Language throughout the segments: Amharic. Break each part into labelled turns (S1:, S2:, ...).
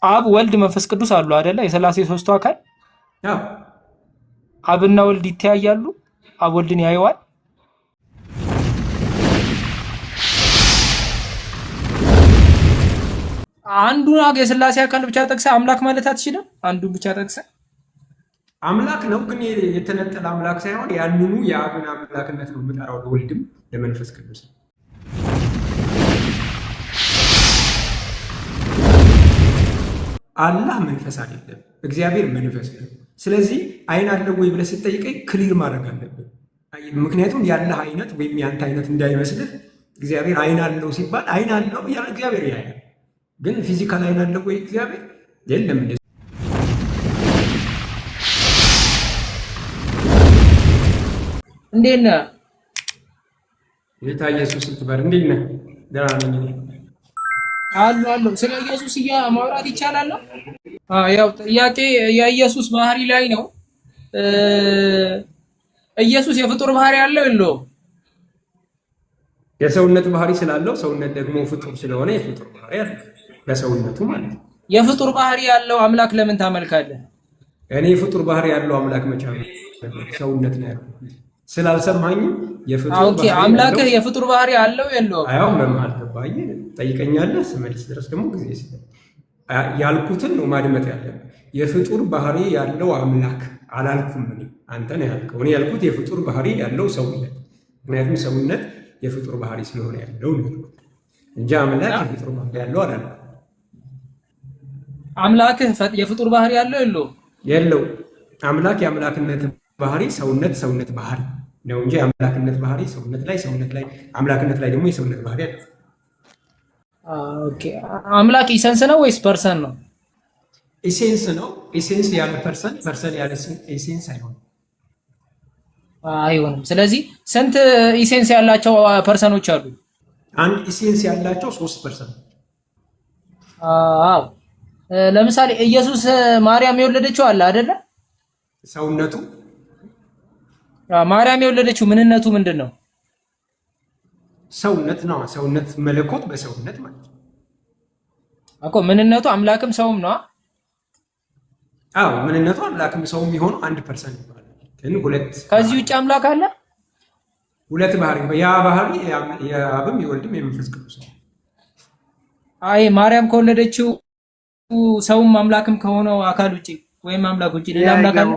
S1: አብ ወልድ መንፈስ ቅዱስ አሉ አይደለ? የሥላሴ ሶስቱ አካል
S2: አዎ
S1: አብና ወልድ ይተያያሉ። አብ ወልድን ያየዋል። አንዱን የሥላሴ አካል ብቻ ጠቅሰህ አምላክ ማለት አትችልም። አንዱን ብቻ ጠቅሰህ
S2: አምላክ ነው፣ ግን የተነጠለ አምላክ ሳይሆን ያንኑ የአብን አምላክነት ነው የምጠራው ለወልድም ለመንፈስ ቅዱስ። አላህ መንፈስ አይደለም፣ እግዚአብሔር መንፈስ ነው። ስለዚህ አይን አለው ወይ ብለህ ስትጠይቀኝ ክሊር ማድረግ አለብን። ምክንያቱም ያለህ አይነት ወይም ያንተ አይነት እንዳይመስልህ እግዚአብሔር አይን አለው ሲባል አይን አለው ያለ እግዚአብሔር ያያል። ግን ፊዚካል አይን አለው ወይ እግዚአብሔር የለም።
S1: እንዴት ነህ?
S2: ጌታ ኢየሱስ ይክበር። እንዴት ነህ? ደህና ነኝ
S1: አሉ። ስለ ኢየሱስ ማውራት ይቻላል ነው? ያው ጥያቄ የኢየሱስ ባህሪ ላይ ነው። ኢየሱስ የፍጡር ባህሪ አለው የለውም?
S2: የሰውነት ባህሪ ስላለው ሰውነት ደግሞ ፍጡር ስለሆነ የፍጡር ባህሪ አለው ለሰውነቱ ማለት ነው።
S1: የፍጡር ባህሪ ያለው አምላክ ለምን ታመልካለህ?
S2: እኔ የፍጡር ባህሪ ያለው አምላክ መቻል ሰውነት ነው ያለው ስላልሰማኝ የፍጡር ባህሪ
S1: አምላክህ የፍጡር ባህሪ አለው የለውም?
S2: አያው በመሃል ገባኝ ጠይቀኛለህ። ስመልስ ድረስ ደግሞ ጊዜ ያልኩትን ነው ማድመጥ ያለብህ። የፍጡር ባህሪ ያለው አምላክ አላልኩም እኔ፣ አንተ ነህ ያልከው። እኔ ያልኩት የፍጡር ባህሪ ያለው ሰውነት፣ ምክንያቱም ሰውነት የፍጡር ባህሪ ስለሆነ ያለው ነው እንጂ አምላክ የፍጡር ባህሪ ያለው አላልኩም።
S1: አምላክህ የፍጡር ባህሪ ያለው የለውም?
S2: የለው። አምላክ የአምላክነት ባህሪ ሰውነት ባህሪ ነው እንጂ የአምላክነት ባህሪ ሰውነት ላይ አምላክነት ላይ ደግሞ የሰውነት ባህሪ አለ።
S1: ኦኬ አምላክ ኢሰንስ ነው ወይስ ፐርሰን ነው?
S2: ኢሴንስ ነው። ኢሴንስ ያለ ፐርሰን ያለ ኢሴንስ
S1: አይሆንም። ስለዚህ ስንት ኢሴንስ ያላቸው ፐርሰኖች አሉ?
S2: አንድ ኢሴንስ ያላቸው 3%።
S1: አዎ ለምሳሌ ኢየሱስ ማርያም የወለደችው አለ አይደለ?
S2: ሰውነቱ
S1: ማርያም የወለደችው ምንነቱ ምንድን ነው?
S2: ሰውነት ነው። ሰውነት መለኮት በሰውነት ማለት ነው
S1: እኮ። ምንነቱ አምላክም ሰውም ነው።
S2: አዎ ምንነቱ አምላክም ሰውም የሚሆነው 1% ይባላል። ግን ሁለት
S1: ከዚህ ውጭ አምላክ አለ?
S2: ሁለት ባህሪ፣ ያ ባህሪ የአብም የወልድም የመንፈስ ቅዱስ ነው።
S1: አይ ማርያም ከወለደችው ሰውም አምላክም ከሆነው አካል ውጪ ወይም አምላክ ውጪ ሌላ አምላክ አለ?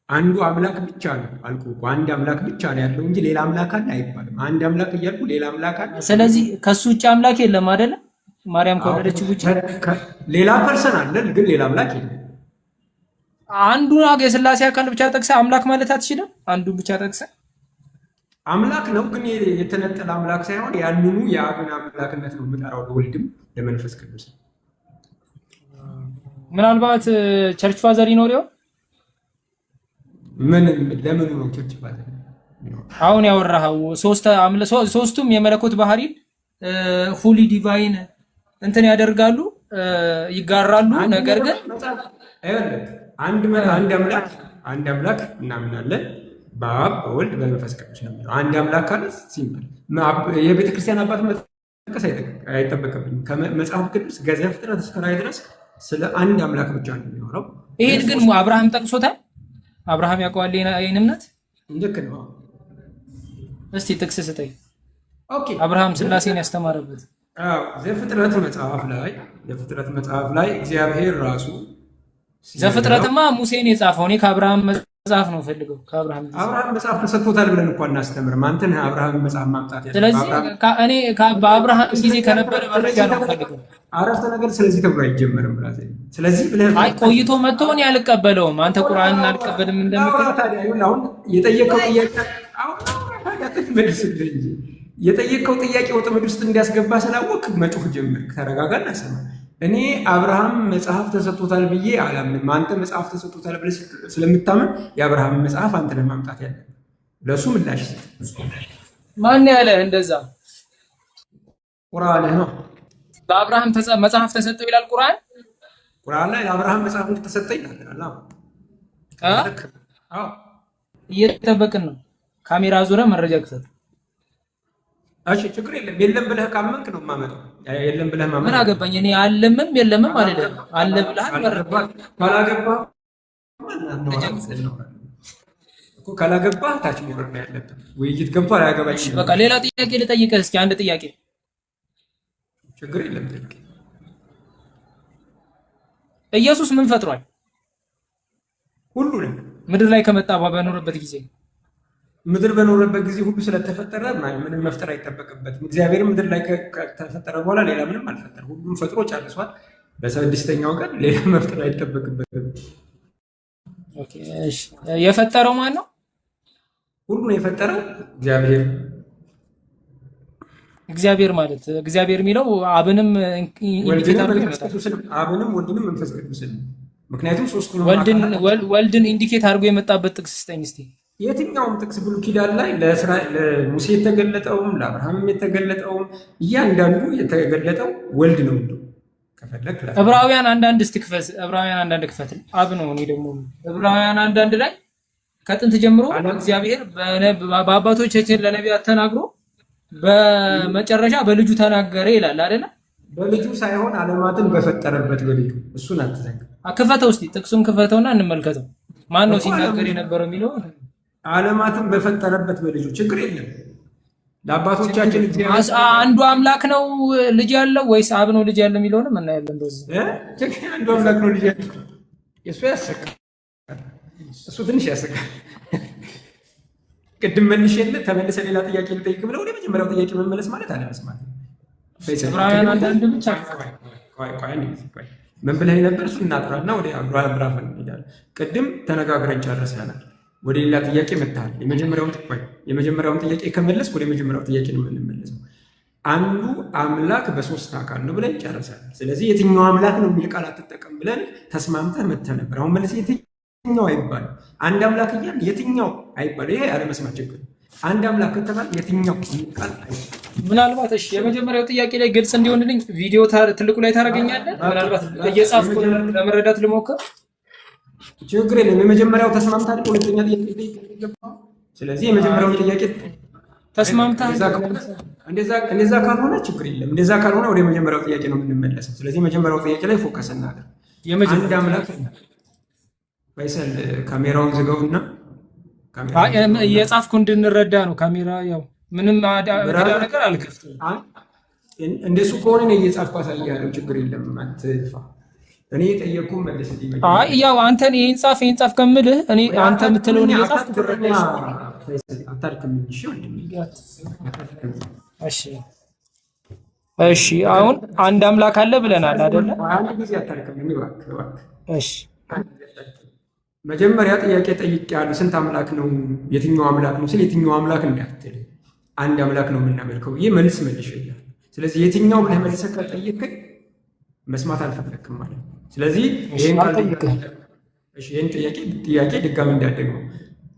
S2: አንዱ አምላክ ብቻ ነው አልኩ እኮ። አንድ አምላክ ብቻ ነው ያለው እንጂ ሌላ አምላክ አለ አይባልም። አንድ አምላክ እያልኩ ሌላ አምላክ አለ።
S1: ስለዚህ ከሱ ውጭ አምላክ የለም አይደለ? ማርያም ከወለደችው ውጪ
S2: ሌላ ፐርሰን አለ፣ ግን ሌላ አምላክ የለም።
S1: አንዱ የሥላሴ አካል ብቻ ጠቅሰህ አምላክ ማለት አትችልም። አንዱን ብቻ ጠቅሰህ
S2: አምላክ ነው፣ ግን የተነጠለ አምላክ ሳይሆን ያንኑ የአብን አምላክነት ነው የምጠራው ለወልድም ለመንፈስ ቅዱስ።
S1: ምናልባት ቸርች ፋዘር ይኖር ይሆን?
S2: ለምኑ ነው ቸርች ፋዘር?
S1: አሁን ያወራኸው ሶስቱም የመለኮት ባህሪ ፉሊ ዲቫይን እንትን ያደርጋሉ ይጋራሉ። ነገር ግን
S2: አንድ አምላክ እናምናለን በአብ በወልድ በመንፈስ ቅዱስ ነው የሚለው። አንድ አምላክ ካለ ሲምፕል። የቤተ ክርስቲያን አባት መጥቀስ አይጠበቅብኝም። ከመጽሐፍ ቅዱስ ከዘፍጥረት እስከ ራዕይ ድረስ ስለ አንድ አምላክ ብቻ ነው የሚኖረው።
S1: ይሄን ግን አብርሃም ጠቅሶታል። አብርሃም ያውቀዋል ይሄን እምነት።
S2: ልክ ነው።
S1: እስቲ ጥቅስ ስጠኝ።
S2: ኦኬ
S1: አብርሃም ሥላሴን ያስተማረበት
S2: ዘፍጥረት መጽሐፍ ላይ እግዚአብሔር ራሱ
S1: ዘፍጥረትማ ሙሴን የጻፈው። እኔ ከአብርሃም መጽሐፍ ነው ፈልገው። ከአብርሃም
S2: መጽሐፍ ተሰጥቶታል ብለን እንኳን እናስተምርም። አንተ ነህ አብርሃም መጽሐፍ ማምጣት ያለው።
S1: ስለዚህ እኔ በአብርሃም ጊዜ ከነበረ መረጃ ነው ፈልገው።
S2: አረፍተ ነገር ስለዚህ ተብሎ አይጀመርም ብራዘ። ስለዚህ ብለህ
S1: አይ ቆይቶ መጥቶ እኔ አልቀበለውም። አንተ ቁርአንን አልቀበልም እንደምትል
S2: አሁን የጠየቀው ጥያቄ ወጥመድ ውስጥ እንዲያስገባ ስላወቅ መጮህ ጀመርክ። ተረጋጋና ሰማ። እኔ አብርሃም መጽሐፍ ተሰጥቶታል ብዬ አላምንም። አንተ መጽሐፍ ተሰጥቶታል ብለህ ስለምታምን የአብርሃም መጽሐፍ አንተ ለማምጣት ያለ ለሱ ምላሽ
S1: ማን ያለ እንደዛ?
S2: ቁርአን ነው።
S1: በአብርሃም መጽሐፍ ተሰጠው ይላል ቁርአን።
S2: ቁርአን ላይ ለአብርሃም መጽሐፍ እንደተሰጠ ይላል።
S1: እየጠበቅን ነው። ካሜራ ዙረ መረጃ ክሰጥ።
S2: እሺ ችግር የለም። የለም ብለህ ካመንክ ነው የማመጣው። የለም ብለህ ማመን
S1: ምን አገባኝ እኔ አለምም የለምም አይደለም። አለ ብለሃል
S2: ካላገባህ እኮ ካላገባህ ታች መውረድ ነው ያለብህ። ውይይት ገብቶ አላገባኝ።
S1: በቃ ሌላ ጥያቄ ልጠይቅህ እስኪ አንድ ጥያቄ።
S2: ችግር የለም።
S1: ኢየሱስ ምን ፈጥሯል?
S2: ሁሉንም
S1: ምድር ላይ ከመጣ በኖረበት ጊዜ
S2: ምድር በኖረበት ጊዜ ሁሉ ስለተፈጠረ ምንም መፍጠር አይጠበቅበትም። እግዚአብሔር ምድር ላይ ከተፈጠረ በኋላ ሌላ ምንም አልፈጠረ። ሁሉም ፈጥሮ ጨርሷል። በስድስተኛው ቀን ሌላ መፍጠር አይጠበቅበትም።
S1: ኦኬ እሺ። የፈጠረው ማን ነው?
S2: ሁሉን የፈጠረው እግዚአብሔር።
S1: እግዚአብሔር ማለት እግዚአብሔር የሚለው አብንም ኢንዲኬት አድርጎ ይመጣል።
S2: አብንም ወልድንም መንፈስ ቅዱስን። ምክንያቱም ሶስቱን
S1: ወልድን ኢንዲኬት አድርጎ የመጣበት ጥቅስ ስጠኝ እስቲ።
S2: የትኛውም ጥቅስ ብሉይ ኪዳን ላይ ለሙሴ የተገለጠውም ለአብርሃምም የተገለጠውም እያንዳንዱ የተገለጠው ወልድ ነው። ከፈለክ
S1: ዕብራውያን አንዳንድ እስቲ ክፈት። ዕብራውያን አንዳንድ ክፈት። አብ ነው። እኔ ደግሞ ዕብራውያን አንዳንድ ላይ ከጥንት ጀምሮ እግዚአብሔር በአባቶቻችን ለነቢያት ተናግሮ በመጨረሻ በልጁ ተናገረ ይላል አይደለ?
S2: በልጁ ሳይሆን ዓለማትን በፈጠረበት በልጁ። እሱን አትዘንጋ።
S1: ክፈተው እስቲ ጥቅሱን ክፈተውና እንመልከተው። ማን ነው ሲናገር የነበረው የሚለው?
S2: ዓለማትን በፈጠረበት በልጁ። ችግር የለም። ለአባቶቻችን
S1: አንዱ አምላክ ነው ልጅ ያለው ወይስ አብ ነው ልጅ ያለው የሚለውንም እናያለን። በዚህ
S2: አንዱ አምላክ ነው ልጅ ያለው። እሱ ያሰቃል። እሱ ትንሽ ያሰቃል። ቅድም መልሼልህ ተመልሰህ ሌላ ጥያቄ ልጠይቅ ብለው ወደ መጀመሪያው ጥያቄ መመለስ ማለት አለመስማት ነው።
S1: ዕብራውያን አንዳንድ ብቻ
S2: ምን ብለህ ነበር? እሱ እናጥራና ወደ አብራፍ እንሄዳለን። ቅድም ተነጋግረን ጨርሰናል። ወደ ሌላ ጥያቄ መጥተሃል። የመጀመሪያውን ጥያቄ ከመለስ ወደ መጀመሪያው ጥያቄ ነው የምንመለሰው። አንዱ አምላክ በሶስት አካል ነው ብለን ጨርሰናል። ስለዚህ የትኛው አምላክ ነው የሚል ቃል አትጠቀም ብለን ተስማምተህ መጥተህ ነበር። አሁን መልስ የትኛው አይባልም። አንድ አምላክ እያልን የትኛው አይባልም። ይሄ አለመስማት ችግር። አንድ አምላክ ከተባለ የትኛው ቃል አይባልም።
S1: ምናልባት እሺ፣ የመጀመሪያው ጥያቄ ላይ ግልጽ እንዲሆንልኝ ቪዲዮ ትልቁ ላይ ታደርገኛለህ። ምናልባት እየጻፍኩ ለመረዳት ልሞክር።
S2: ችግር የለም። የመጀመሪያው ተስማምታ አይደል? ሁለተኛ ጥያቄ ይገባል። ስለዚህ የመጀመሪያው ጥያቄ
S1: ተስማምታ
S2: እንደዛ ካልሆነ ችግር የለም። እንደዛ ካልሆነ ወደ መጀመሪያው ጥያቄ ነው የምንመለሰው። ስለዚህ የመጀመሪያው ጥያቄ ላይ ፎከስ እናደርግ። አንድ አምላክ ፈይሰል ካሜራውን ዝጋውና
S1: እየጻፍኩ እንድንረዳ ነው። ካሜራ ያው ምንም ነገር አልከፍትም።
S2: እንደሱ ከሆነ ነው እየጻፍኩ አሳያለሁ። ችግር የለም። አትልፋ። እኔ የጠየቅኩህ መልስልኝ።
S1: ያው አንተን ይሄን ጻፍ ከምልህ እኔ አንተ የምትለውን እየጻፍኩ ትረዳ።
S2: አታድክም።
S1: እሺ አሁን አንድ አምላክ አለ ብለናል አይደለ?
S2: አንድ ጊዜ አታድክም።
S1: እሺ
S2: መጀመሪያ ጥያቄ ጠይቄያለሁ። ስንት አምላክ ነው? የትኛው አምላክ ነው ስል የትኛው አምላክ እንዳትል አንድ አምላክ ነው የምናመልከው። ይህ መልስ መልሼልሃለሁ። ስለዚህ የትኛው ብለህ መልሰህ ከጠየቅከኝ መስማት አልፈለክም ማለት ነው። ስለዚህ ይህን ጥያቄ ድጋሚ እንዳደግመው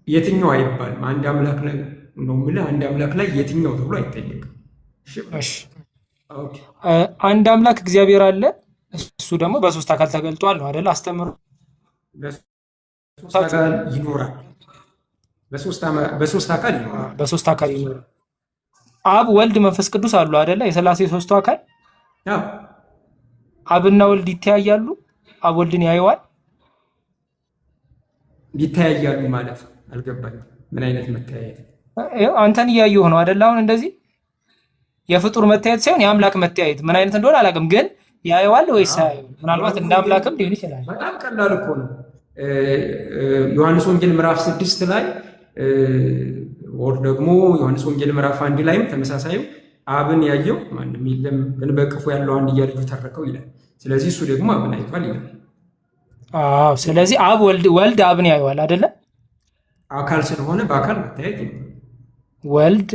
S2: የትኛው አይባልም። አንድ አምላክ ላይ ነው የምልህ። አንድ አምላክ ላይ የትኛው ተብሎ አይጠየቅም።
S1: አንድ አምላክ እግዚአብሔር አለ። እሱ ደግሞ በሶስት አካል ተገልጧል ነው አይደል? አስተምሮ
S2: ይኖራል። በሶስት አካል ይኖራል።
S1: አብ፣ ወልድ፣ መንፈስ ቅዱስ አሉ አይደለ? የሥላሴ ሶስቱ አካል። አብና ወልድ ይተያያሉ። አብ ወልድን ያየዋል።
S2: ይተያያሉ ማለት አልገባኝም። ምን አይነት መተያየት?
S1: አንተን እያየሁ ነው አይደለ? አሁን እንደዚህ የፍጡር መተያየት ሳይሆን የአምላክ መተያየት ምን አይነት እንደሆነ አላውቅም፣ ግን ያየዋል ወይስ አያየው? ምናልባት እንደ አምላክም ሊሆን ይችላል።
S2: በጣም ቀላል እኮ ነው። ዮሐንስ ወንጌል ምዕራፍ 6 ላይ ወር ደግሞ ዮሐንስ ወንጌል ምዕራፍ 1 ላይም ተመሳሳዩ አብን ያየው ማንም የለም ግን በቅፉ ያለው አንድያ ልጁ ተረከው ይላል። ስለዚህ እሱ ደግሞ አብን አይቷል ይላል።
S1: ስለዚህ አብ ወልድ አብን ያየዋል አይደለ?
S2: አካል ስለሆነ በአካል መታየት ነው።
S1: ወልድ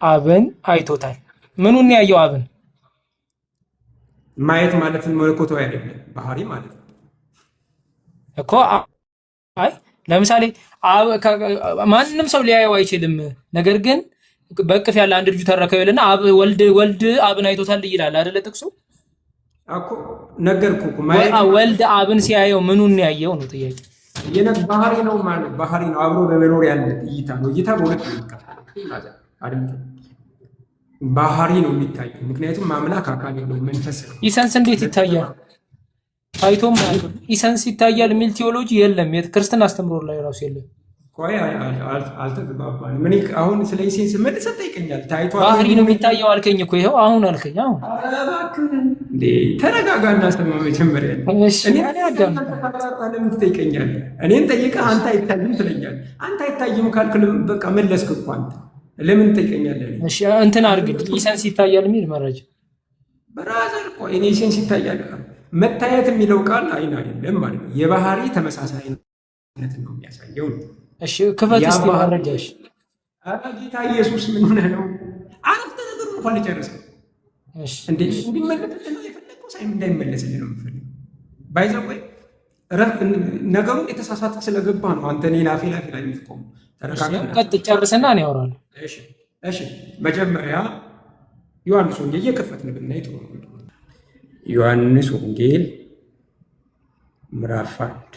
S1: አብን አይቶታል። ምኑን ያየው? አብን
S2: ማየት ማለት መለኮታዊ አይደለም፣ ባህሪ ማለት ነው
S1: እኮ። አይ ለምሳሌ ማንም ሰው ሊያየው አይችልም። ነገር ግን በቅፍ ያለ አንድ ልጁ ተረከው ይልና ወልድ አብን አይቶታል ይላል አይደለ? ጥቅሱ
S2: እኮ ነገርኩህ እኮ።
S1: ወልድ አብን ሲያየው ምኑን ያየው ነው ጥያቄ።
S2: ባህሪ ነው ማለት ባህሪ ነው። አብሮ በመኖር ያለ እይታ ነው። እይታ በሁለት ይከፈላል። ባህሪ ነው የሚታየው። ምክንያቱም አምላክ አካል የለውም መንፈስ ነው።
S1: ኢሰንስ እንዴት ይታያል? ታይቶም ኢሰንስ ይታያል የሚል ቴዎሎጂ የለም። የክርስትና አስተምሮ ላይ ራሱ የለም።
S2: ቆይ አልተግባባንም። እኔ አሁን ስለ ኢሴንስ መልሰህ ጠይቀኛል። ታይቷል
S1: ባህሪ ነው የሚታየው አልከኝ እኮ ይኸው አሁን አልከኝ። አሁን
S2: ተረጋጋና ሰማ መጀመሪያ። ለምን ትጠይቀኛለህ? እኔን ጠይቀህ አንተ አይታይም ትለኛለህ። አንተ አይታይም ካልክ በቃ መለስክ እኮ አንተ። ለምን ትጠይቀኛለህ?
S1: እሺ እንትን አድርግልኝ። ኢሰንስ ይታያል የሚል መረጃ
S2: ብራዘር። ቆይ እኔ ኢሴንስ ይታያል መታየት የሚለው ቃል አይን አይደለም ማለት ነው። የባህሪ ተመሳሳይነት ነው የሚያሳየው ነው።
S1: እሺ ክፈት እስቲ መረጃሽ።
S2: ጌታ ኢየሱስ ምን ሆነ ነው? አረፍተ ነገር እንኳን ልጨርስ። እሺ እንዲመለስልህ ነው የፈለገው ሳይሆን እንዳይመለስልህ ነው የምፈልገው። ባይዘው ወይ ነገሩን የተሳሳተ ስለገባ ነው አንተ እኔ ላፌ ላይ የምትቆመው። ተረጋጋ።
S1: ቀጥ ጨርስና ነው ያወራል።
S2: እሺ መጀመሪያ ዮሐንስ ወንጌል እየከፈትን ብናይ ጥሩ ነው። ዮሐንስ ወንጌል ምዕራፍ 1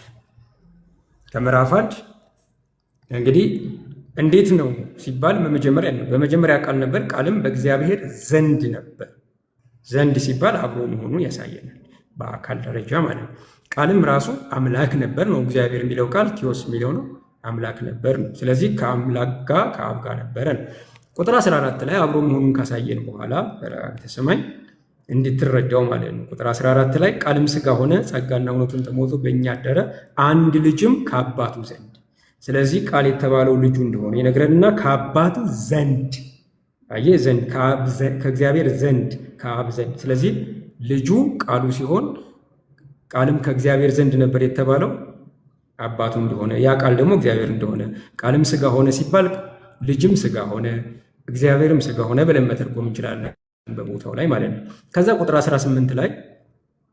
S2: ከምዕራፍ 1 እንግዲህ እንዴት ነው ሲባል በመጀመሪያ ቃል ነበር፣ ቃልም በእግዚአብሔር ዘንድ ነበር። ዘንድ ሲባል አብሮ መሆኑን ያሳየናል፣ በአካል ደረጃ ማለት ነው። ቃልም ራሱ አምላክ ነበር ነው። እግዚአብሔር የሚለው ቃል ቲዮስ የሚለው ነው፣ አምላክ ነበር ነው። ስለዚህ ከአምላክ ጋር ከአብ ጋር ነበረ ነው። ቁጥር 14 ላይ አብሮ መሆኑን ካሳየን በኋላ በረጋግተ ሰማኝ እንድትረዳው ማለት ነው። ቁጥር 14 ላይ ቃልም ሥጋ ሆነ ጸጋና እውነቱን ተሞልቶ በእኛ አደረ፣ አንድ ልጅም ከአባቱ ዘንድ። ስለዚህ ቃል የተባለው ልጁ እንደሆነ ይነግረንና ከአባቱ ዘንድ አየህ፣ ዘንድ ከእግዚአብሔር ዘንድ ከአብ ዘንድ። ስለዚህ ልጁ ቃሉ ሲሆን ቃልም ከእግዚአብሔር ዘንድ ነበር የተባለው አባቱ እንደሆነ፣ ያ ቃል ደግሞ እግዚአብሔር እንደሆነ። ቃልም ሥጋ ሆነ ሲባል ልጅም ሥጋ ሆነ እግዚአብሔርም ሥጋ ሆነ ብለን መተርጎም እንችላለን በቦታው ላይ ማለት ነው። ከዛ ቁጥር 18 ላይ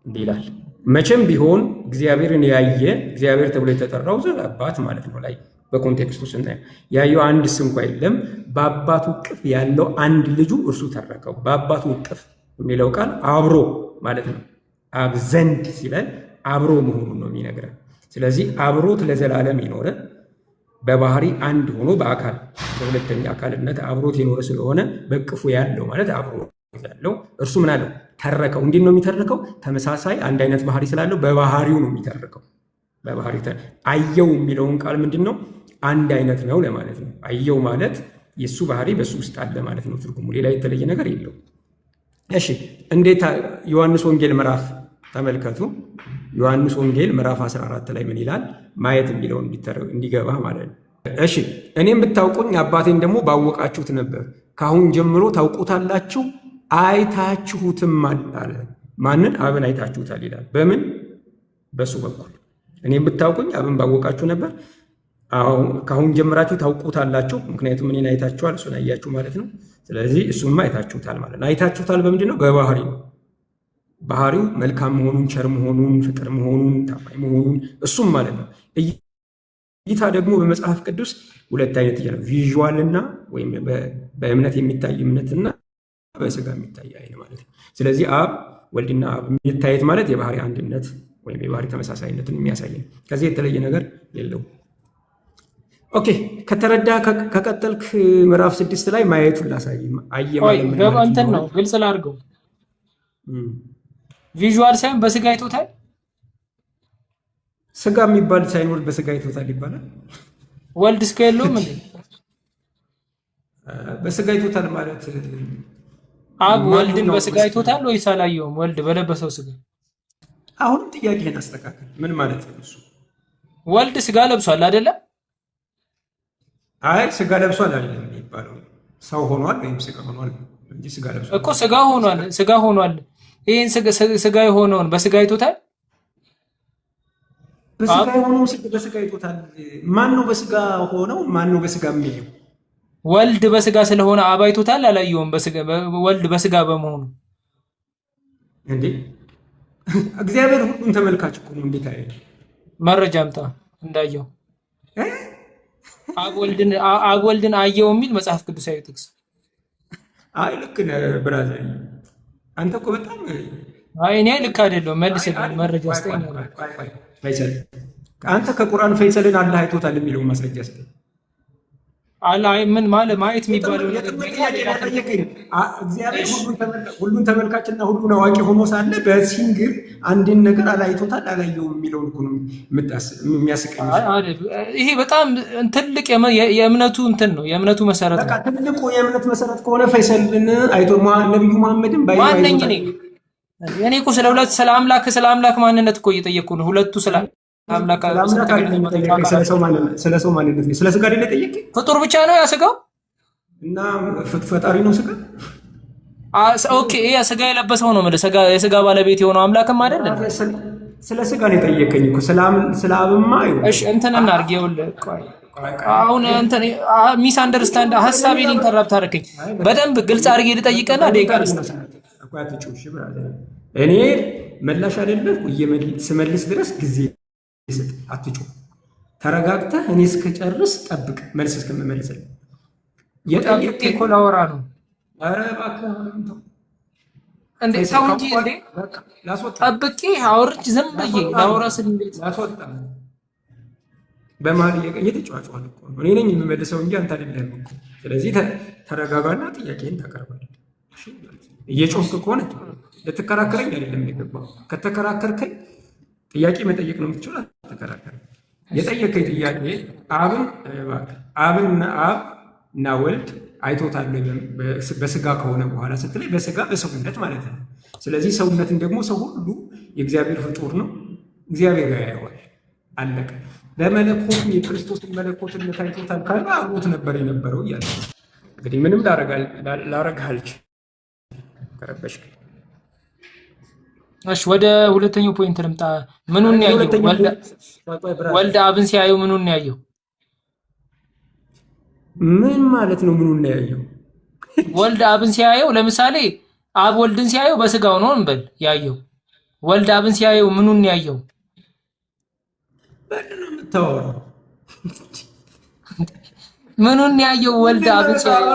S2: እንዲህ ይላል፣ መቼም ቢሆን እግዚአብሔርን ያየ እግዚአብሔር ተብሎ የተጠራው አባት ማለት ነው። ላይ በኮንቴክስቱ ስናየው ያየው አንድስ እንኳ የለም፣ በአባቱ እቅፍ ያለው አንድ ልጁ እርሱ ተረከው። በአባቱ እቅፍ የሚለው ቃል አብሮ ማለት ነው። አብ ዘንድ ሲለን አብሮ መሆኑን ነው የሚነግረን። ስለዚህ አብሮት ለዘላለም የኖረ በባህሪ አንድ ሆኖ በአካል በሁለተኛ አካልነት አብሮት የኖረ ስለሆነ በእቅፉ ያለው ማለት አብሮ ያለው እርሱ ምን አለው? ተረከው። እንዴት ነው የሚተርከው? ተመሳሳይ አንድ አይነት ባህሪ ስላለው በባህሪው ነው የሚተርከው። በባህሪው አየው የሚለውን ቃል ምንድን ነው? አንድ አይነት ነው ለማለት ነው። አየው ማለት የእሱ ባህሪ በእሱ ውስጥ አለ ማለት ነው ትርጉሙ። ሌላ የተለየ ነገር የለው። እሺ እንዴት? ዮሐንስ ወንጌል ምዕራፍ ተመልከቱ። ዮሐንስ ወንጌል ምዕራፍ 14 ላይ ምን ይላል? ማየት የሚለውን እንዲገባ ማለት ነው። እሺ እኔም ብታውቁኝ አባቴን ደግሞ ባወቃችሁት ነበር፣ ከአሁን ጀምሮ ታውቁታላችሁ አይታችሁትም አለ። ማንን? አብን አይታችሁታል ይላል። በምን? በሱ በኩል። እኔም ብታውቁኝ አብን ባወቃችሁ ነበር፣ ከአሁን ጀምራችሁ ታውቁታላችሁ። ምክንያቱም እኔን አይታችኋል፣ እሱን አያችሁ ማለት ነው። ስለዚህ እሱማ አይታችሁታል ማለት ነው። አይታችሁታል በምንድን ነው? በባህሪ ነው። ባህሪው መልካም መሆኑን፣ ቸር መሆኑን፣ ፍቅር መሆኑን፣ ታማኝ መሆኑን እሱም ማለት ነው። እይታ ደግሞ በመጽሐፍ ቅዱስ ሁለት አይነት ነው፣ ቪዥዋልና ወይም በእምነት የሚታይ እምነትና በስጋ የሚታይ አይን ማለት ነው። ስለዚህ አብ ወልድና አብ የሚታየት ማለት የባህሪ አንድነት ወይም የባህሪ ተመሳሳይነትን የሚያሳይ ነው። ከዚህ የተለየ ነገር የለው። ኦኬ ከተረዳ ከቀጠልክ ምዕራፍ 6 ላይ ማየቱን ላሳይ።
S1: እንትን ነው ግልጽ ላድርገው። ቪዥዋል ሳይሆን በስጋ አይቶታል።
S2: ስጋ የሚባል ሳይኖር በስጋ አይቶታል ይባላል።
S1: ወልድ ስጋ የለውም እንዴ?
S2: በስጋ አይቶታል ማለት
S1: አብ ወልድን በስጋ አይቶታል ወይስ አላየውም? ወልድ በለበሰው ስጋ።
S2: አሁንም ጥያቄህን አስተካክል። ምን ማለት ነው እሱ?
S1: ወልድ ስጋ ለብሷል አይደለም?
S2: አይ ስጋ ለብሷል አይደለም የሚባለው፣ ሰው ሆኗል ወይም ስጋ ሆኗል እንጂ ስጋ ለብሷል
S1: እኮ። ስጋ ሆኗል፣ ስጋ ሆኗል። ይሄን ስጋ የሆነውን በስጋ አይቶታል።
S2: በስጋ የሆነው በስጋ አይቶታል። ማን ነው በስጋ ሆነው? ማን ነው በስጋ የሚያየው?
S1: ወልድ በስጋ ስለሆነ አብ አይቶታል አላየውም? ወልድ በስጋ በመሆኑ
S2: እንዴ? እግዚአብሔር ሁሉን ተመልካች እኮ ነው። እንዴት አይ
S1: መረጃ አምጣ እንዳየው። አብ ወልድን አየው የሚል መጽሐፍ ቅዱሳዊ ጥቅስ።
S2: አይ ልክ ነህ ብራዘር፣ አንተ እኮ በጣም
S1: አይ እኔ ልክ አይደለም። መልስልኝ፣ መረጃ ስጠኝ።
S2: ፈይሰል አንተ ከቁርአን ፈይሰልን አላህ አይቶታል የሚለውን ማስረጃ ስጠኝ።
S1: ምን ማለት ማየት የሚባለው ነገር
S2: እግዚአብሔር ሁሉን ተመልካችና ሁሉን አዋቂ ሆኖ ሳለ በሲንግል አንድን ነገር አላይቶታል አላየውም የሚለውን እኮ ነው የሚያስቀኝ።
S1: ይሄ በጣም ትልቅ የእምነቱ እንትን ነው፣ የእምነቱ መሰረት ነው።
S2: ትልቁ የእምነት መሰረት ከሆነ ፈይሰልን አይቶ ነቢዩ መሐመድን
S1: ማነኝ እኔ እኮ ስለ አምላክ ማንነት እኮ እየጠየቅኩ ነው። ሁለቱ ስለ
S2: ስለ ሰው ማንነት ነው። ስለ ስጋ አይደለ ጠየቀኝ።
S1: ፍጡር ብቻ ነው ያ ስጋው
S2: እና ፈጣሪ ነው ስጋ።
S1: ኦኬ ያ ስጋ የለበሰው ነው ማለት የስጋ ባለቤት የሆነው አምላክም አይደል?
S2: ስለ ስጋ ነው የጠየቀኝ እኮ ስለ አብማ።
S1: እሺ እንትን እናድርግ። ይኸውልህ አሁን እንትን ሚስ አንደርስታንድ ሀሳቤን ኢንተራፕት አደረገኝ። በደንብ ግልጽ አድርጌ ልጠይቀና ደቂቃ
S2: እኔ መላሽ አይደለም ስመልስ ድረስ ጊዜ ይሰጥ። አትጮህ፣ ተረጋግተህ እኔ እስከጨርስ ጠብቅ። መልስ እስከምመልስልህ
S1: የጠየቀኝ እኮ ላወራ ነው። ኧረ እባክህ እንዴ ሰው እንጂ እንዴ ጠብቄ አውርጅ ዝም ብዬ ላወራ ስል እንዴት
S2: ላስወጣ? በመሀል እየተጫዋጫዋል እኮ እኔ ነኝ የምመልሰው እንጂ አንተ አይደለም እኮ። ስለዚህ ተረጋጋና ጥያቄን ታቀርባለህ። እየጮህክ ከሆነ ልትከራከረኝ አይደለም የገባው። ከተከራከርከኝ ጥያቄ መጠየቅ ነው የምትችለው። አትከራከር። የጠየቀኝ ጥያቄ አብና ወልድ አይቶታል በስጋ ከሆነ በኋላ ስትለኝ በስጋ በሰውነት ማለት ነው። ስለዚህ ሰውነትን ደግሞ ሰው ሁሉ የእግዚአብሔር ፍጡር ነው፣ እግዚአብሔር ያየዋል። አለቀ። በመለኮቱ የክርስቶስን መለኮትነት አይቶታል ካለ አብሮት ነበር የነበረው እያለ እንግዲህ ምንም ላረግህ አልችልም። ከረበሽክ
S1: እሺ ወደ ሁለተኛው ፖይንት ልምጣ። ምኑን ያየው? ወልድ አብን ሲያየው ምኑን ያየው?
S2: ምን ማለት ነው? ምኑን ያየው?
S1: ወልድ አብን ሲያየው ለምሳሌ አብ ወልድን ሲያየው በስጋው ነው እንበል ያየው። ወልድ አብን ሲያየው ምኑን ያየው?
S2: በእንደው የምታወራው
S1: ምኑን ያየው? ወልድ አብን ሲያየው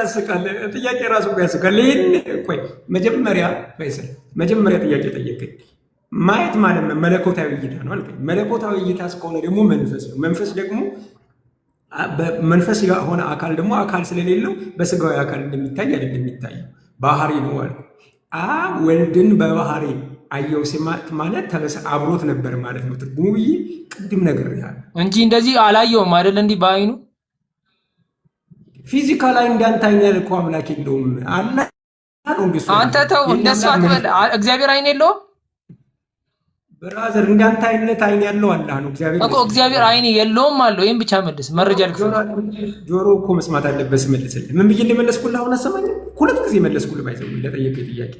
S2: ያስቃል። ጥያቄ ራሱ ያስቃል። ቆይ መጀመሪያ ጥያቄ ጠየቀኝ። ማየት ማለት መለኮታዊ እይታ ነው አልከኝ። መለኮታዊ እይታ እስከሆነ ደግሞ መንፈስ ነው። መንፈስ ደግሞ መንፈስ የሆነ አካል ደግሞ አካል ስለሌለው በስጋዊ አካል እንደሚታይ አይደለም የሚታየው፣ ባህሪ ነው አልኩ። አብ ወልድን በባህሪ አየው ማለት አብሮት ነበር ማለት ነው ትርጉሙ ብዬ ቅድም ነግሬሃለሁ
S1: እንጂ እንደዚህ አላየውም አይደል? እንዲህ በአይኑ
S2: ፊዚካል ላይ እንዳንተ አይነት እኮ አምላክ የለውም።
S1: አንተ ተው እንደሱ አትበል። እግዚአብሔር አይን የለውም
S2: ብራዘር። እንዳንተ አይነት አይን ያለው አላህ ነው
S1: እግዚአብሔር አይን የለውም አለው። ይሄን ብቻ መልስ። መረጃ
S2: ጆሮ እኮ መስማት አለበት። መልስልህ። ምን ብዬ እንደመለስኩልህ አሁን አሰማኝም። ሁለት ጊዜ መለስኩልህ። ባይዘው ለጠየቀኝ ጥያቄ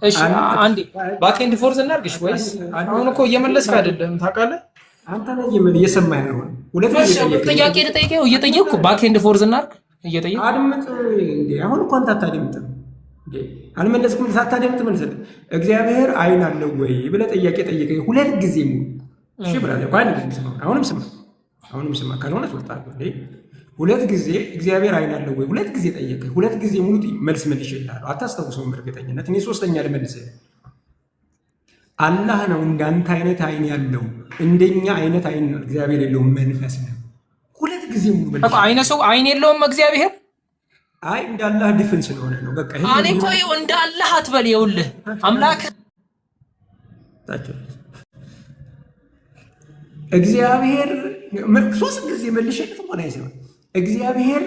S1: እሺ አንዴ ባክ ኤንድ ፎርዝ እናድርግሽ ወይስ አሁን እኮ እየመለስክ አይደለም ታውቃለህ?
S2: አንተ ነህ እየሰማህ ያለው። ሁለት ጊዜ
S1: ጥያቄ ልጠይቅህ እየጠየቅኩ ባክ ኤንድ ፎርዝ እናድርግ እየጠየቅኩ
S2: አድምጥ እንዴ። አሁን እኮ አንተ አታደምጥም እንዴ? አልመለስኩም። ሳታደምጥ መልሰልህ። እግዚአብሔር አይን አለው ወይ ብለህ ጥያቄ ጠየቀኝ ሁለት ጊዜ ሙሉ። እሺ ብራዘር ቋን ስማ፣ አሁንም ስማ ካልሆነ ትወጣለህ እንዴ። ሁለት ጊዜ እግዚአብሔር አይን አለው ወይ ሁለት ጊዜ ጠየቀኝ። ሁለት ጊዜ ሙሉ መልስ መልሼልሃለሁ። አታስታውሰውም በእርግጠኝነት። እኔ ሶስተኛ ልመልስልህ። አላህ ነው እንዳንተ አይነት አይን ያለው፣ እንደኛ አይነት አይን እግዚአብሔር የለውም፣ መንፈስ ነው። ሁለት ጊዜ ሙሉ መልስ።
S1: አይነ ሰው አይን የለውም እግዚአብሔር።
S2: አይ እንዳላህ ድፍን ስለሆነ ነው። በቃ ይሄ
S1: እኔ እኮ እንዳላህ አትበል። ይኸውልህ አምላክ
S2: እግዚአብሔር ሶስት ጊዜ መልሼ ልትሆን አይሰማ። እግዚአብሔር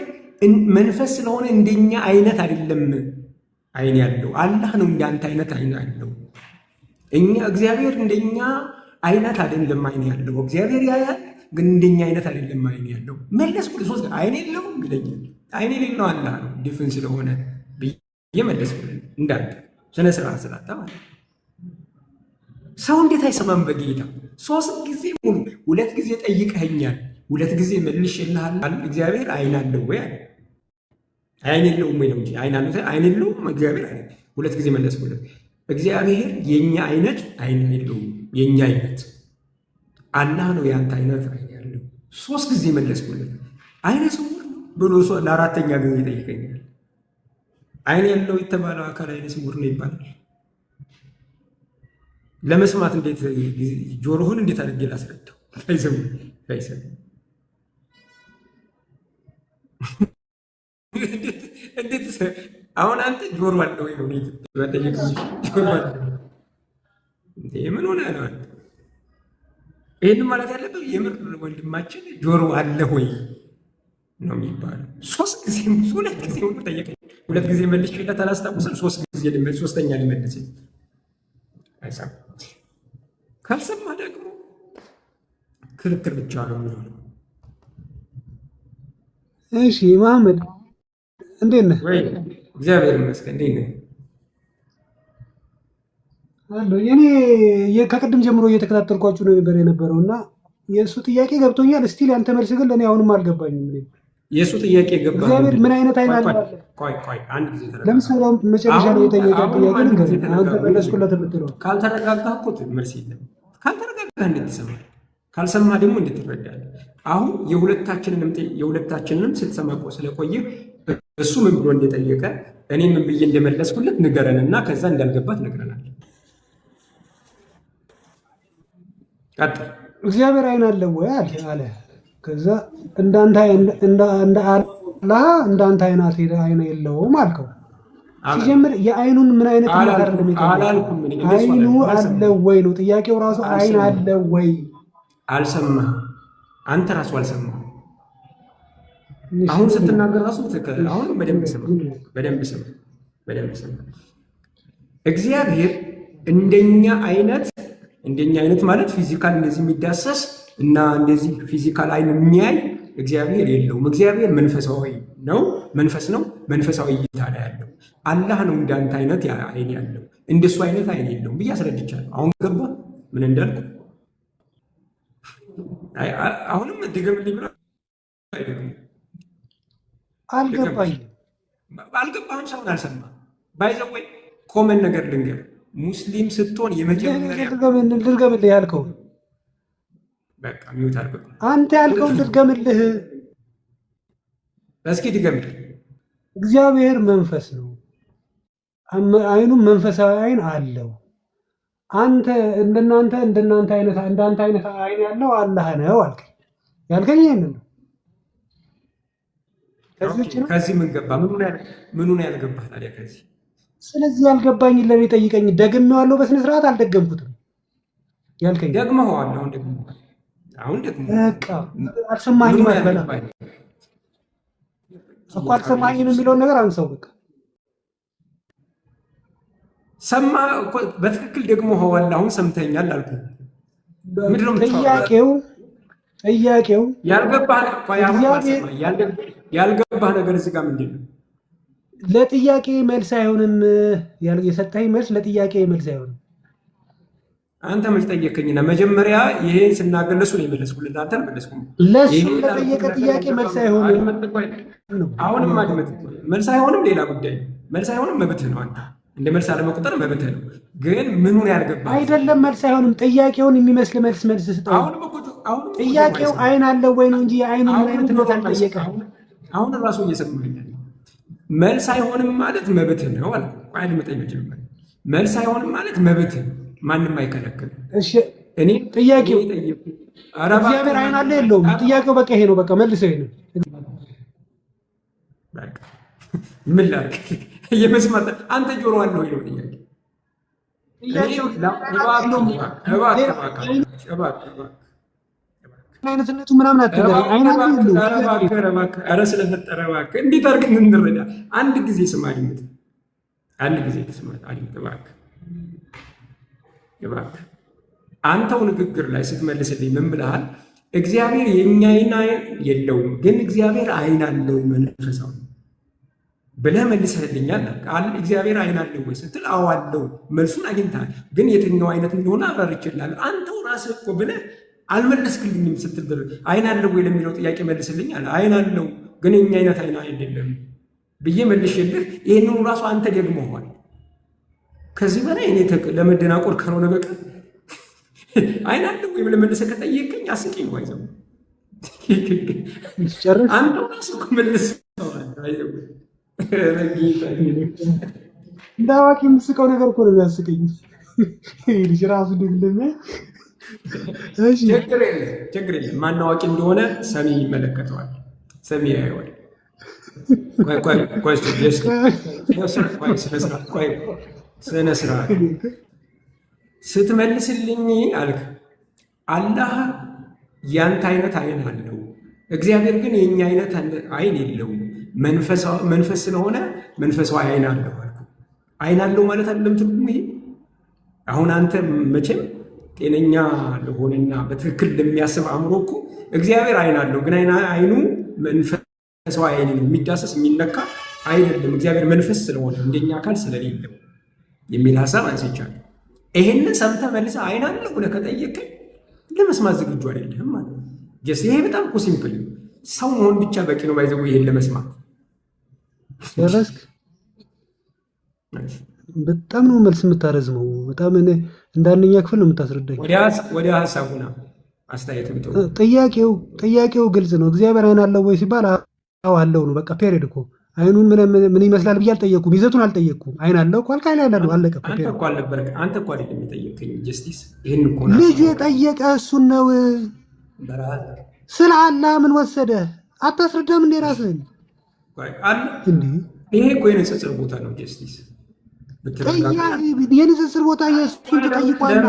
S2: መንፈስ ስለሆነ እንደኛ አይነት አይደለም አይን ያለው። አላህ ነው እንዳንተ አይነት አይን ያለው። እግዚአብሔር እንደኛ አይነት አይደለም አይን ያለው። እግዚአብሔር ያያል ግን እንደኛ አይነት አይደለም አይን ያለው። መለስኩ ሶስት አይን የለውም ይለኛል። አይን የሌለው አላህ ነው ድፍን ስለሆነ ብዬ መለስኩ። እንዳንተ ስነ ስርዓት ስላጣ ማለት ሰው እንዴት አይሰማም? በጌታ ሶስት ጊዜ ሙሉ ሁለት ጊዜ ጠይቀኸኛል፣ ሁለት ጊዜ መልሼልሃል። እግዚአብሔር አይን አለው ወይ አለ። አይን የለውም ወይ ነው እንጂ አይን የለውም እግዚአብሔር አለ። ሁለት ጊዜ መለስኩለት። እግዚአብሔር የኛ አይነት አይን የለውም። የኛ አይነት አላህ ነው ያንተ አይነት አይን ያለው። ሶስት ጊዜ መለስኩለት። አይነ ስውር ብሎ ለአራተኛ ጊዜ ይጠይቀኛል። አይን ያለው የተባለው አካል አይነ ስውር ነው ይባላል። ለመስማት እንዴት ጆሮህን እንዴት አድርጌ ላስረዳው? እንዴት አሁን አንተ ጆሮ አለ ወይ ነው መጠየቅ? ጆሮ አለ እንዴ? ምን ሆነ ነው አንተ ይሄን ማለት ያለበት? የምር ወንድማችን ጆሮ አለ ወይ ነው የሚባለው። ሶስት ጊዜ ሁለት ጊዜ ሁሉ ጠየቀኝ። ሁለት ጊዜ መልሼ አላስታውስም። ሶስት ጊዜ ልመልስ፣ ሶስተኛ ልመልስ አይሳም። ካልሰማ ደግሞ ክርክር ብቻ ነው የሚሆነው።
S3: እሺ መሐመድ እንዴት ነህ?
S2: ወይ እግዚአብሔር ይመስገን። እንዴት ነህ?
S3: አሎ እኔ ከቅድም ጀምሮ እየተከታተልኳችሁ ነው ነበር የነበረው እና የእሱ ጥያቄ ገብቶኛል። እስቲል ያንተ መልስ ግን ለእኔ አሁንም አልገባኝም።
S2: የእሱ ጥያቄ ገባ።
S3: እግዚአብሔር ምን አይነት አይን አለ?
S2: ቆይ አንድ ጊዜ ተረጋጋ።
S3: ለምሳሌ መጨረሻ ላይ የጠየቀ ጥያቄ ግን አንተ መለስኩለት የምትለው
S2: ካልተረጋጋህ እኮ መልስ የለም። ካልተረጋጋህ እንዴት ትሰማለህ? ካልሰማ ደግሞ እንዴት ትረዳለህ? አሁን የሁለታችንንም ስትሰማ እኮ ስለቆየህ እሱ ምን ብሎ እንደጠየቀ እኔ ምን ብዬ እንደመለስኩለት ንገረንና ከዛ እንዳልገባት ነግረናል። ቀጥል።
S3: እግዚአብሔር አይን አለ ወይ አለ። ከዛ እንዳንተ አይን የለውም አልከው። ሲጀምር የአይኑን ምን አይነት ነገር እንደሚጠይቅ አይኑ አለ ወይ ነው ጥያቄው ራሱ። አይን አለ ወይ
S2: አልሰማህም? አንተ ራሱ አልሰማህም። አሁን ስትናገር ራሱ አሁን በደንብ ስማ። እግዚአብሔር እንደኛ አይነት ማለት ፊዚካል እንደዚህ የሚዳሰስ እና እንደዚህ ፊዚካል አይን የሚያይ እግዚአብሔር የለውም። እግዚአብሔር መንፈሳዊ ነው፣ መንፈሳዊ እይታ ላይ ያለው አላህ ነው። እንዳንተ አይነት አይን ያለው እንደሱ አይነት አይን የለውም ብዬ አስረድቻለሁ። አሁን ገባ ምን እንዳልኩ? አሁንም ድገምልኝ ብሎ አልገባህም። ሰውን አልሰማህም። ባይዘው ወይ ኮመን ነገር ልንገር፣ ሙስሊም ስትሆን የመጀመሪያ
S3: ልድገምልህ ያልከው
S2: በቃ ሚውት አድርገው
S3: አንተ ያልከውን ልድገምልህ።
S2: እስኪ ድገምልህ።
S3: እግዚአብሔር መንፈስ ነው፣ አይኑም መንፈሳዊ አይን አለው። አንተ እንዳንተ አይነት አይን ያለው አላህ ነው አልከኝ። ያልከኝ ይሄንን ነው።
S2: ከዚህ ምን ገባ? ምኑን ያልገባህ ታዲያ ከዚህ?
S3: ስለዚህ ያልገባኝ ለኔ ጠይቀኝ። ደግሜዋለሁ በስነ ስርዓት አልደገምኩትም። ያልከኝ
S2: ደግመኸዋል። አሁን ደግሞ
S3: በቃ አልሰማኝም አትበላ እኮ አልሰማኝም የሚለውን ነገር አንሰው። በቃ
S2: ሰማ እኮ በትክክል ደግመኸዋል። አሁን ሰምተኛል አልኩህ። ምንድነው ጥያቄው? ያልገባህ ነገር እዚህ ጋር ምንድን ነው?
S3: ለጥያቄ መልስ አይሆንም። የሰጠኸኝ መልስ ለጥያቄ መልስ አይሆንም።
S2: አንተ መች ጠየቀኝና መጀመሪያ ይሄን ስናገር ለሱ ነው የመለስኩልህ። አንተ አልመለስኩም።
S3: ለሱ ለጠየቀ ጥያቄ መልስ አይሆንም።
S2: አሁንም አድመጥ። መልስ አይሆንም ሌላ ጉዳይ ነው። መልስ አይሆንም መብትህ ነው። አንተ እንደ መልስ አለመቁጠር መብትህ ነው። ግን ምኑን ያልገባህ
S3: አይደለም። መልስ አይሆንም። ጥያቄውን የሚመስል መልስ ስጠው። ጥያቄው አይን አለው ወይ ነው እንጂ የአይኑ ምን አይነት ነው አልጠየቀህም።
S2: አሁን ራሱ እየሰማኸኝ መልስ አይሆንም ማለት መብትህ ነው አልኩህ። አድምጠኝ መጀመሪያ። መልስ አይሆንም ማለት መብትህ ነው። ማንም አይከለክልም።
S3: እሺ እኔ ጥያቄው እግዚአብሔር አይን አለ የለውም? ጥያቄው በቃ ይሄ ነው። በቃ መልሰው ይሄ ነው።
S2: በቃ ምን ላድርግ? እየመስማት አንተ ጆሮ አለው ይለው ጥያቄ
S3: አይነትነቱ ምናምን አትበል። አይን አለ የለውም?
S2: ኧረ ስለፈጠረ እባክህ እንዴት አድርገን እንረዳ? አንድ ጊዜ ስማ፣ አድምጥ። አንድ ጊዜ ስማ፣ አድምጥ እባክህ እባክህ። አንተው ንግግር ላይ ስትመልስልኝ ምን ብለሃል? እግዚአብሔር የኛ አይን የለውም ግን እግዚአብሔር አይን አለው መንፈሳዊ ብለህ መልሰህልኛል። እግዚአብሔር አይን አለው ወይ ስትል አዎ አለው፣ መልሱን አግኝተሃል። ግን የትኛው አይነት እንደሆነ አብራርቼልሃለሁ። አንተው ራስህ እኮ ብለህ አልመለስክልኝም። ስትል አይን አለው ወይ ለሚለው ጥያቄ መልስልኝ አለ። አይን አለው ግን የኛ አይነት አይን አይደለም ብዬ መልሼልህ፣ ይህንኑ ራሱ አንተ ደግመኸዋል። ከዚህ በላይ እኔ ለመደናቆር ካልሆነ በቀር አይን አለው ወይ ብለህ መልሰህ ከጠየቀኝ አስቂኝ ነው። አይዘው አንተው ራስህ እኮ መልሰኸዋል።
S3: እንደ አዋቂ የምስቀው ነገር እኮ ነው የሚያስቀኝ። ልጅ ራሱ ደግለኛ
S2: ችግር የለም። ማን አዋቂ እንደሆነ ሰሚ ይመለከተዋል፣ ሰሚ ያየዋል። ስነ ስርዓት ስትመልስልኝ አልክ አላህ ያንተ አይነት አይን አለው፣ እግዚአብሔር ግን የኛ አይነት አይን የለውም። መንፈስ ስለሆነ መንፈሳዊ አይን አለው አልኩ። አይን አለው ማለት አይደለም ትርጉሙ ይሄ። አሁን አንተ መቼም ጤነኛ ለሆነና በትክክል ለሚያስብ አእምሮ እኮ እግዚአብሔር አይን አለው፣ ግን አይኑ መንፈሳዊ አይን ነው፣ የሚዳሰስ የሚነካ አይደለም። እግዚአብሔር መንፈስ ስለሆነ እንደኛ አካል ስለሌለው የሚል ሀሳብ አንስቻለሁ። ይሄንን ሰምተህ መልሰህ አይን አለው ብለህ ከጠየቀኝ ለመስማት ዝግጁ አይደለም ማለት ነው። ይሄ በጣም እኮ ሲምፕል ነው። ሰው መሆን ብቻ በቂ ነው። ባይዘው ይሄን ለመስማት
S3: ደረስክ። በጣም ነው መልስ የምታረዝመው። በጣም እንዳንደኛ ክፍል ነው የምታስረዳኝ።
S2: ወደ ሀሳቡና አስተያየት ብትው
S3: ጥያቄው ግልጽ ነው። እግዚአብሔር አይን አለው ወይ ሲባል አዎ አለው ነው። በቃ ፔሪድ እኮ አይኑን ምን ይመስላል ብዬ አልጠየኩም። ይዘቱን አልጠየኩም። አይን አለው እኮ አልካ አይን አለው አለቀ።
S2: አንተ እኮ አይደለም የጠየቀኝ ጀስቲስ። ይሄን እኮ
S3: ልጅ የጠየቀ እሱን ነው። ስለ አላህ ምን ወሰደ? አታስረዳም እንዴ ራስህን? እንዴ
S2: ይሄ እኮ የንጽጽር ቦታ ነው ጀስቲስ።
S3: የንጽጽር ቦታ የእሱን ትጠይቋለህ።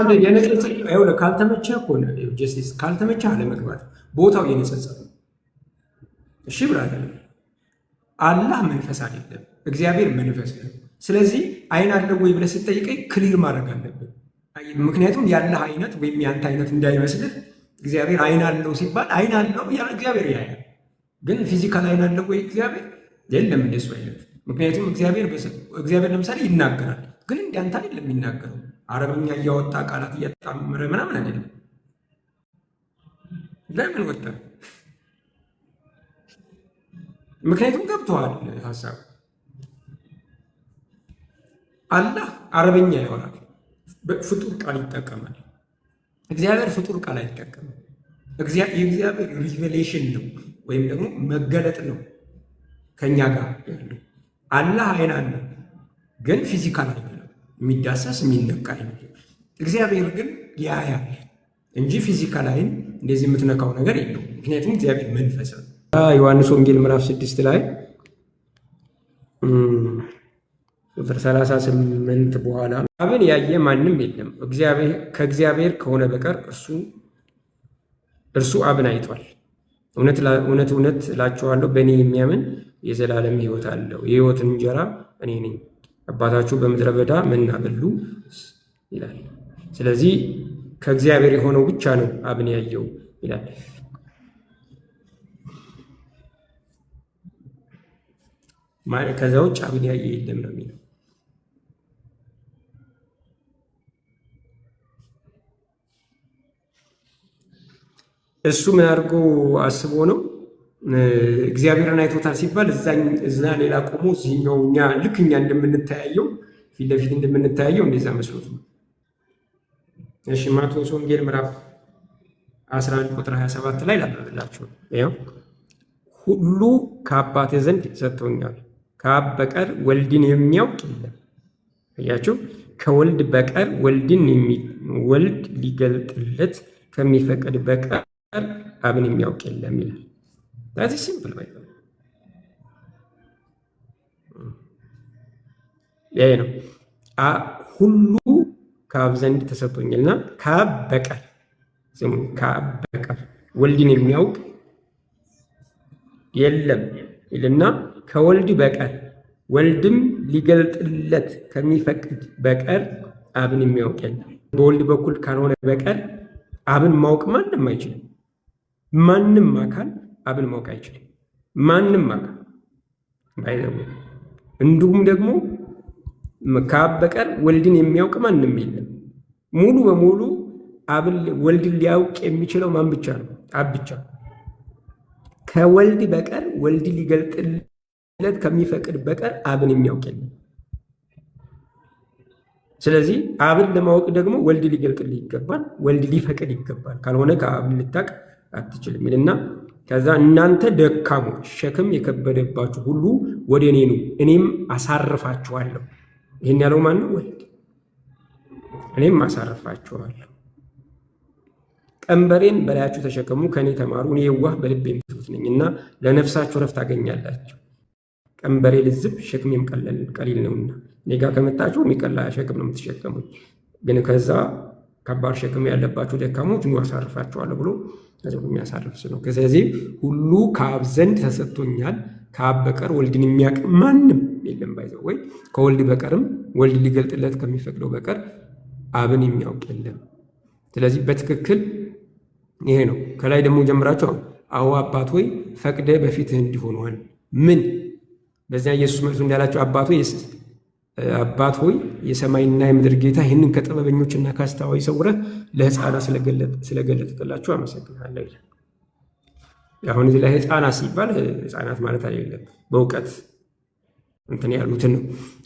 S2: ካልተመቸህ እኮ ነው ጀስቲስ። ካልተመቸህ አለመግባት ቦታው የንጽጽር ነው። እሺ ብራለ አላህ መንፈስ አይደለም፣ እግዚአብሔር መንፈስ ነው። ስለዚህ አይን አለው ወይ ብለህ ስትጠይቀኝ ክሊር ማድረግ አለብን። ምክንያቱም ያለህ አይነት ወይም ያንተ አይነት እንዳይመስልህ እግዚአብሔር አይን አለው ሲባል አይን አለው እግዚአብሔር ያያል። ግን ፊዚካል አይን አለው ወይ እግዚአብሔር? የለም እንደሱ አይነት። ምክንያቱም እግዚአብሔር ለምሳሌ ይናገራል፣ ግን እንዳንተ አይደለም የሚናገረው። አረብኛ እያወጣ ቃላት እያጣመረ ምናምን አይደለም። ለምን ወጣ? ምክንያቱም ገብተዋል ሀሳብ። አላህ አረበኛ ያወራል፣ ፍጡር ቃል ይጠቀማል። እግዚአብሔር ፍጡር ቃል አይጠቀምም። የእግዚአብሔር ሪቨሌሽን ነው ወይም ደግሞ መገለጥ ነው ከኛ ጋር ያለው። አላህ አይን አለ፣ ግን ፊዚካል አይን ነው፣ የሚዳሰስ የሚነካ አይን። እግዚአብሔር ግን ያያል እንጂ ፊዚካል አይን እንደዚህ የምትነካው ነገር የለው። ምክንያቱም እግዚአብሔር መንፈስ ነው። ዮሐንስ ወንጌል ምዕራፍ 6 ላይ ቁጥር 38 በኋላ አብን ያየ ማንም የለም ከእግዚአብሔር ከሆነ በቀር እርሱ አብን አይቷል። እውነት እውነት እላችኋለሁ በእኔ የሚያምን የዘላለም ሕይወት አለው። የሕይወት እንጀራ እኔ ነኝ። አባታችሁ በምድረ በዳ መና በሉ ይላል። ስለዚህ ከእግዚአብሔር የሆነው ብቻ ነው አብን ያየው ይላል። ከዛ ውጭ አብን ያየ የለም ነው የሚለው። እሱ ምን አድርጎ አስቦ ነው? እግዚአብሔርን አይቶታል ሲባል እዛ ሌላ ቆሞ እዚህኛው ልክ እኛ እንደምንተያየው ፊት ለፊት እንደምንተያየው እንደዛ መስሎት ነው። እሺ ማቴዎስ ወንጌል ምዕራፍ 11 ቁጥር 27 ላይ ላብራላችሁ። ያው ሁሉ ከአባቴ ዘንድ ሰጥቶኛል፣ ከአብ በቀር ወልድን የሚያውቅ የለም። አያችሁ፣ ከወልድ በቀር ወልድ ሊገልጥለት ከሚፈቅድ በቀር አብን የሚያውቅ የለም ይላል። ታዲያ ሲምፕል ባይ ይሄ ነው። ሁሉ ከአብ ዘንድ ተሰጥቶኛልና ከአብ በቀር ወልድን የሚያውቅ የለም ይልና ከወልድ በቀር ወልድም ሊገልጥለት ከሚፈቅድ በቀር አብን የሚያውቅ የለም። በወልድ በኩል ካልሆነ በቀር አብን ማወቅ ማንም አይችልም። ማንም አካል አብን ማወቅ አይችልም። ማንም አካል ባይዘው። እንዲሁም ደግሞ ከአብ በቀር ወልድን የሚያውቅ ማንም የለም። ሙሉ በሙሉ ወልድን ሊያውቅ የሚችለው ማን ብቻ ነው? አብ ብቻ። ከወልድ በቀር ወልድ ሊገልጥለት ከሚፈቅድ በቀር አብን የሚያውቅ የለም። ስለዚህ አብን ለማወቅ ደግሞ ወልድ ሊገልጥልህ ይገባል፣ ወልድ ሊፈቅድ ይገባል። ካልሆነ ከአብ ልታቅ አትችልም ይልና ከዛ እናንተ ደካሞች ሸክም የከበደባችሁ ሁሉ ወደ እኔ ኑ እኔም አሳርፋችኋለሁ። ይህን ያለው ማን ነው? ወልድ። እኔም አሳርፋችኋለሁ። ቀንበሬን በላያችሁ ተሸከሙ፣ ከእኔ ተማሩ፣ እኔ የዋህ በልቤም ትሑት ነኝና ለነፍሳችሁ ረፍት ታገኛላችሁ። ቀንበሬ ልዝብ ሸክሜም ቀሊል ነውና እኔ ጋር ከመጣችሁ የሚቀላ ሸክም ነው የምትሸከሙኝ፣ ግን ከዛ ከባድ ሸክም ያለባችሁ ደካሞች ኑ አሳርፋችኋለሁ ብሎ የሚያሳርፍ ነው። ስለዚህ ሁሉ ከአብ ዘንድ ተሰጥቶኛል፣ ከአብ በቀር ወልድን የሚያውቅ ማንም የለም። ባይዘው ወይ ከወልድ በቀርም ወልድ ሊገልጥለት ከሚፈቅደው በቀር አብን የሚያውቅ የለም። ስለዚህ በትክክል ይሄ ነው። ከላይ ደግሞ ጀምራችሁ አዎ አባት ሆይ ፈቅደ በፊትህ እንዲሆነዋል ምን በዚያ ኢየሱስ መልሱ እንዳላቸው አባት ሆይ የሰማይና የምድር ጌታ ይህንን ከጥበበኞችና ከአስተዋይ ሰውረህ ለሕፃናት ስለገለጥክላችሁ አመሰግናለሁ ይላል። አሁን እዚህ ላይ ሕፃናት ሲባል ሕፃናት ማለት አይደለም፣ በእውቀት እንትን ያሉትን ነው።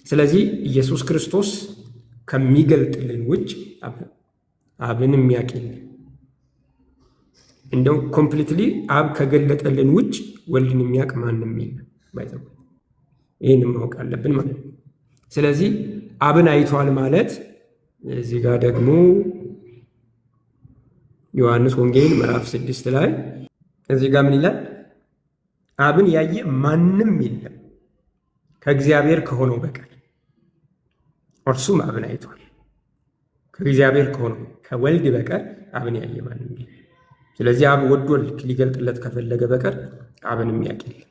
S2: ስለዚህ ኢየሱስ ክርስቶስ ከሚገልጥልን ውጭ አብን የሚያውቅ የለም። እንደው ኮምፕሊትሊ አብ ከገለጠልን ውጭ ወልድን የሚያውቅ ማንም የለም። ባይዘው ይህን ማወቅ አለብን ማለት ነው። ስለዚህ አብን አይቷል ማለት እዚህ ጋር ደግሞ ዮሐንስ ወንጌል ምዕራፍ 6 ላይ እዚህ ጋር ምን ይላል? አብን ያየ ማንም የለም ከእግዚአብሔር ከሆነው በቀር እርሱም አብን አይቷል። ከእግዚአብሔር ከሆነው ከወልድ በቀር አብን ያየ ማንም የለም። ስለዚህ አብ ወዶ ሊገልጥለት ከፈለገ በቀር አብን የሚያውቅ የለም።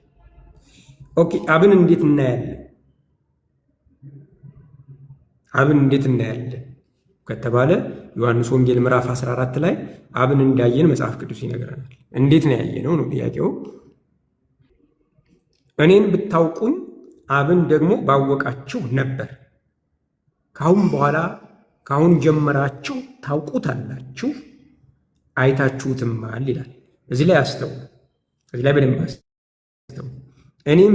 S2: ኦኬ፣ አብን እንዴት እናያለን? አብን እንዴት እናያለን ከተባለ ዮሐንስ ወንጌል ምዕራፍ 14 ላይ አብን እንዳየን መጽሐፍ ቅዱስ ይነግረናል። እንዴት ነው ያየነው ነው ጥያቄው። እኔን ብታውቁኝ አብን ደግሞ ባወቃችሁ ነበር፣ ካሁን በኋላ ካሁን ጀመራችሁ ታውቁታላችሁ አይታችሁትማል ይላል። እዚህ ላይ አስተውሉ። እዚህ ላይ በደንብ አስተውሉ። እኔን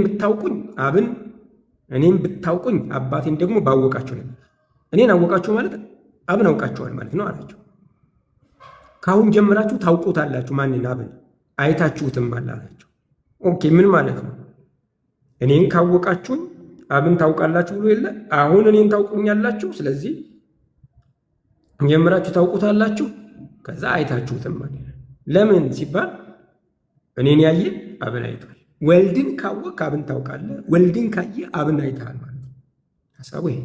S2: ብታውቁኝ አባቴን ደግሞ ባወቃችሁ ነበር። እኔን አወቃችሁ ማለት አብን አውቃችኋል ማለት ነው አላቸው። ካሁን ጀምራችሁ ታውቁታላችሁ ማንን? አብን አይታችሁትማል አላቸው። ኦኬ፣ ምን ማለት ነው? እኔን ካወቃችሁኝ አብን ታውቃላችሁ ብሎ የለ? አሁን እኔን ታውቁኛላችሁ፣ ስለዚህ ጀምራችሁ ታውቁታላችሁ፣ ከዛ አይታችሁትማል። ለምን ሲባል እኔን ያየ አብን አይቷል። ወልድን ካወቅ አብን ታውቃለህ፣ ወልድን ካየ አብን አይተሃል ማለት ነው። ሀሳቡ ይሄ